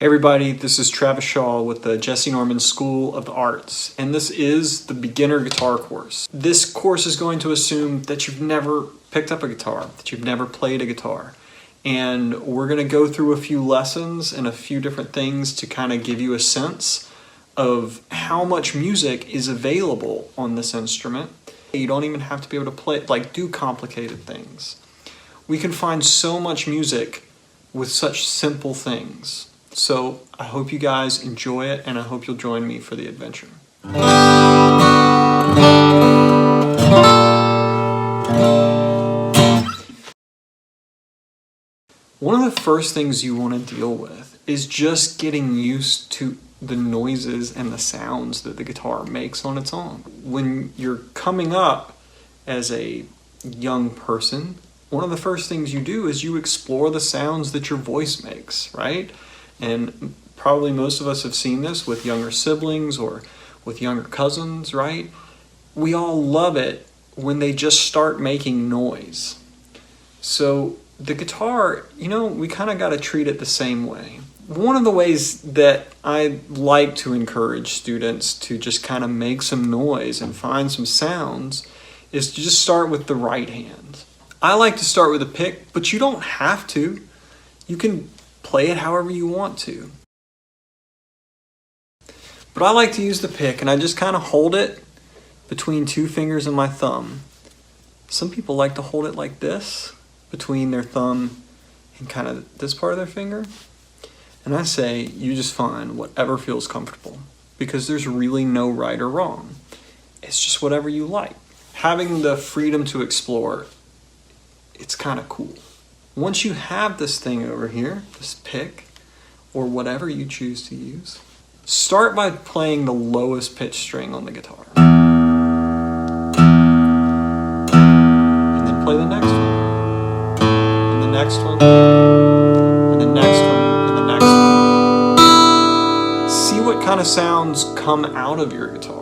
Hey everybody, this is Travis Shaw with the Jesse Norman School of the Arts, and this is the beginner guitar course. This course is going to assume that you've never picked up a guitar, that you've never played a guitar. And we're going to go through a few lessons and a few different things to kind of give you a sense of how much music is available on this instrument. You don't even have to be able to play, do complicated things. We can find so much music with such simple things. So I hope you guys enjoy it, and I hope you'll join me for the adventure. One of the first things you want to deal with is just getting used to the noises and the sounds that the guitar makes on its own. When you're coming up as a young person, one of the first things you do is you explore the sounds that your voice makes, right? And probably most of us have seen this with younger siblings or with younger cousins, right? We all love it when they just start making noise. So the guitar, we kind of got to treat it the same way. One of the ways that I like to encourage students to just kind of make some noise and find some sounds is to just start with the right hand. I like to start with a pick, but you don't have to. You can play it however you want to. But I like to use the pick, and I just kind of hold it between two fingers and my thumb. Some people like to hold it like this, between their thumb and kind of this part of their finger. And I say, you just find whatever feels comfortable, because there's really no right or wrong. It's just whatever you like. Having the freedom to explore, it's kind of cool. Once you have this thing over here, this pick, or whatever you choose to use, start by playing the lowest pitch string on the guitar. And then play the next one, and the next one, and the next one, and the next one. See what kind of sounds come out of your guitar.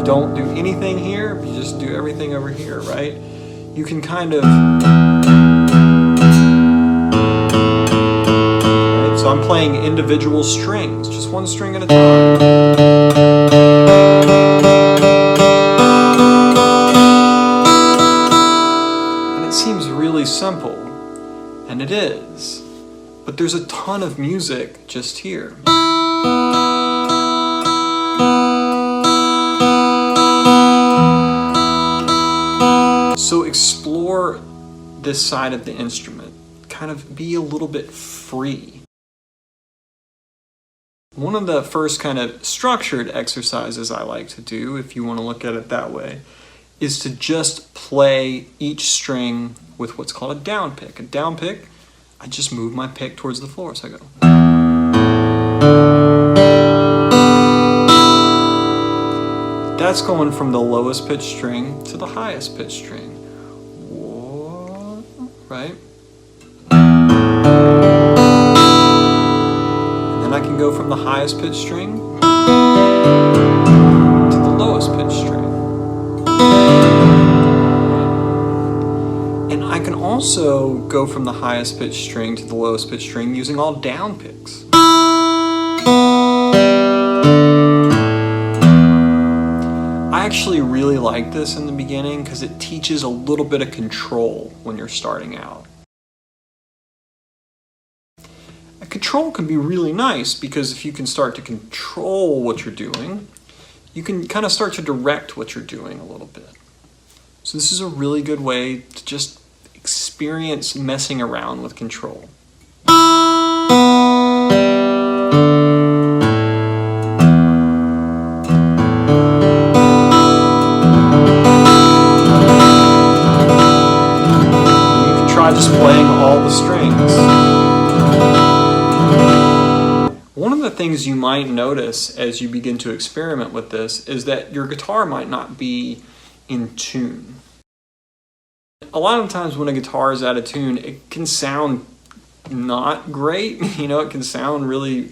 Don't do anything here, you just do everything over here, right? You can kind of... Right? So I'm playing individual strings, just one string at a time. And it seems really simple, and it is, but there's a ton of music just here. So explore this side of the instrument, kind of be a little bit free. One of the first kind of structured exercises I like to do, if you want to look at it that way, is to just play each string with what's called a down pick. A down pick, I just move my pick towards the floor, so I go. That's going from the lowest pitch string to the highest pitch string. Right? And then I can go from the highest pitch string to the lowest pitch string. And I can also go from the highest pitch string to the lowest pitch string using all down picks. I actually really like this in the beginning because it teaches a little bit of control when you're starting out. A control can be really nice because if you can start to control what you're doing, you can kind of start to direct what you're doing a little bit. So this is a really good way to just experience messing around with control. Just playing all the strings. One of the things you might notice as you begin to experiment with this is that your guitar might not be in tune. A lot of times when a guitar is out of tune, it can sound not great. It can sound really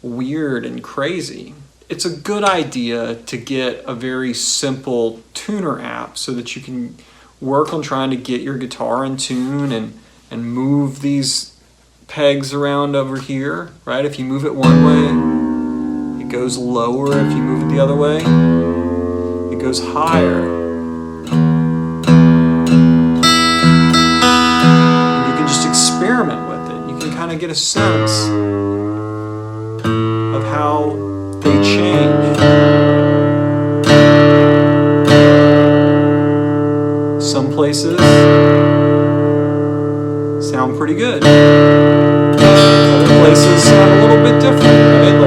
weird and crazy. It's a good idea to get a very simple tuner app so that you can work on trying to get your guitar in tune and move these pegs around over here, right? If you move it one way, it goes lower. If you move it the other way, it goes higher. And you can just experiment with it. You can kind of get a sense of how they change. Some places sound pretty good. Other places sound a little bit different, right?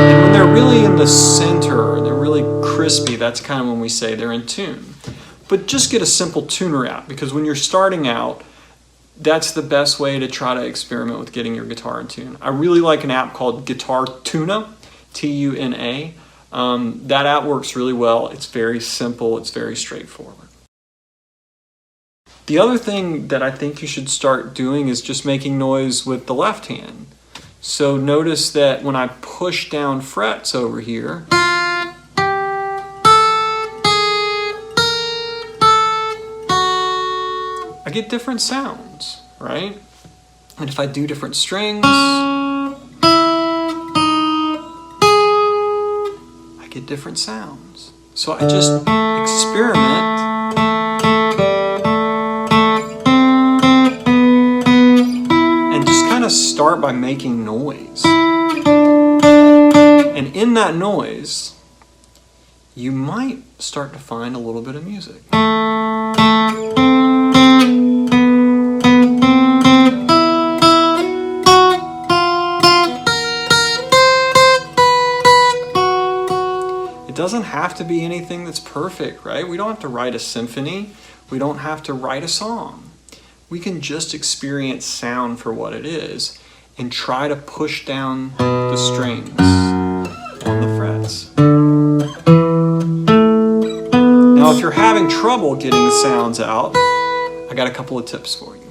And when they're really in the center, and they're really crispy, that's kind of when we say they're in tune. But just get a simple tuner app, because when you're starting out, that's the best way to try to experiment with getting your guitar in tune. I really like an app called Guitar Tuna, T-U-N-A. That app works really well. It's very simple. It's very straightforward. The other thing that I think you should start doing is just making noise with the left hand. So notice that when I push down frets over here, I get different sounds, right? And if I do different strings, I get different sounds. So I just experiment and just kind of start by making noise. And in that noise, you might start to find a little bit of music. It doesn't have to be anything that's perfect, right? We don't have to write a symphony. We don't have to write a song. We can just experience sound for what it is and try to push down the strings on the frets. Now, if you're having trouble getting the sounds out, I got a couple of tips for you.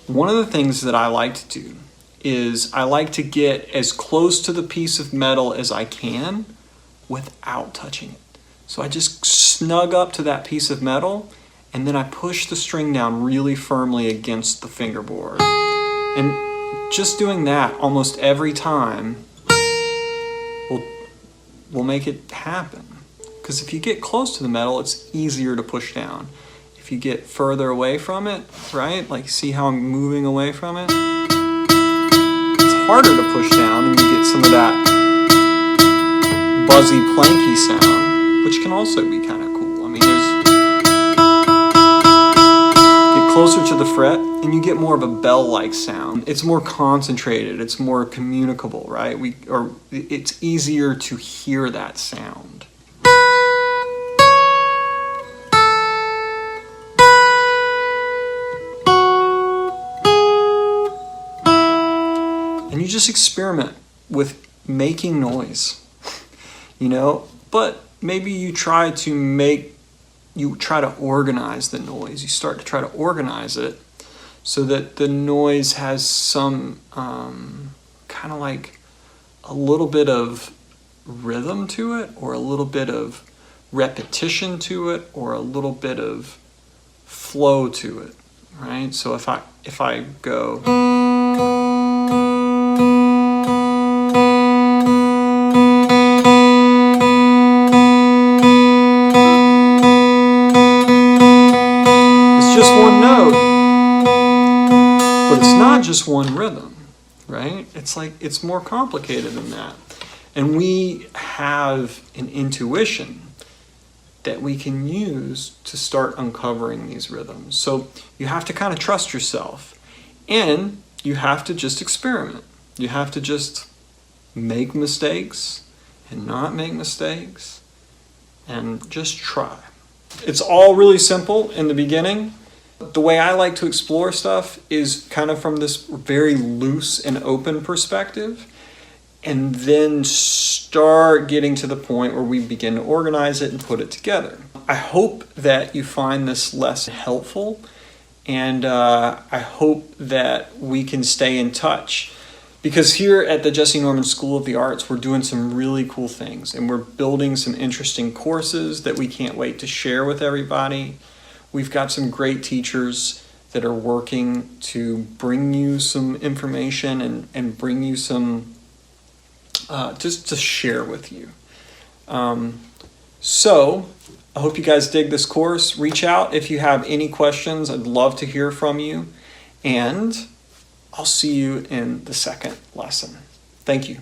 One of the things that I like to do is I like to get as close to the piece of metal as I can without touching it. So I just snug up to that piece of metal and then I push the string down really firmly against the fingerboard. And just doing that almost every time will make it happen. Because if you get close to the metal, it's easier to push down. If you get further away from it, right? Like, see how I'm moving away from it? It's harder to push down and you get some of that buzzy, planky sound, which can also be kind of cool. I mean, get closer to the fret and you get more of a bell-like sound. It's more concentrated, it's more communicable, right? It's easier to hear that sound. And you just experiment with making noise. You know, but maybe you try to organize the noise. You start to try to organize it so that the noise has some kind of like a little bit of rhythm to it, or a little bit of repetition to it, or a little bit of flow to it, right? So if I go, just one note, but it's not just one rhythm, right? It's more complicated than that. And we have an intuition that we can use to start uncovering these rhythms. So you have to kind of trust yourself, and you have to just experiment. You have to just make mistakes and not make mistakes and just try. It's all really simple in the beginning. The way I like to explore stuff is kind of from this very loose and open perspective, and then start getting to the point where we begin to organize it and put it together. I hope that you find this lesson helpful, and I hope that we can stay in touch. Because here at the Jesse Norman School of the Arts, we're doing some really cool things, and we're building some interesting courses that we can't wait to share with everybody. We've got some great teachers that are working to bring you some information and bring you some, just to share with you. So I hope you guys dig this course. Reach out if you have any questions. I'd love to hear from you. And I'll see you in the second lesson. Thank you.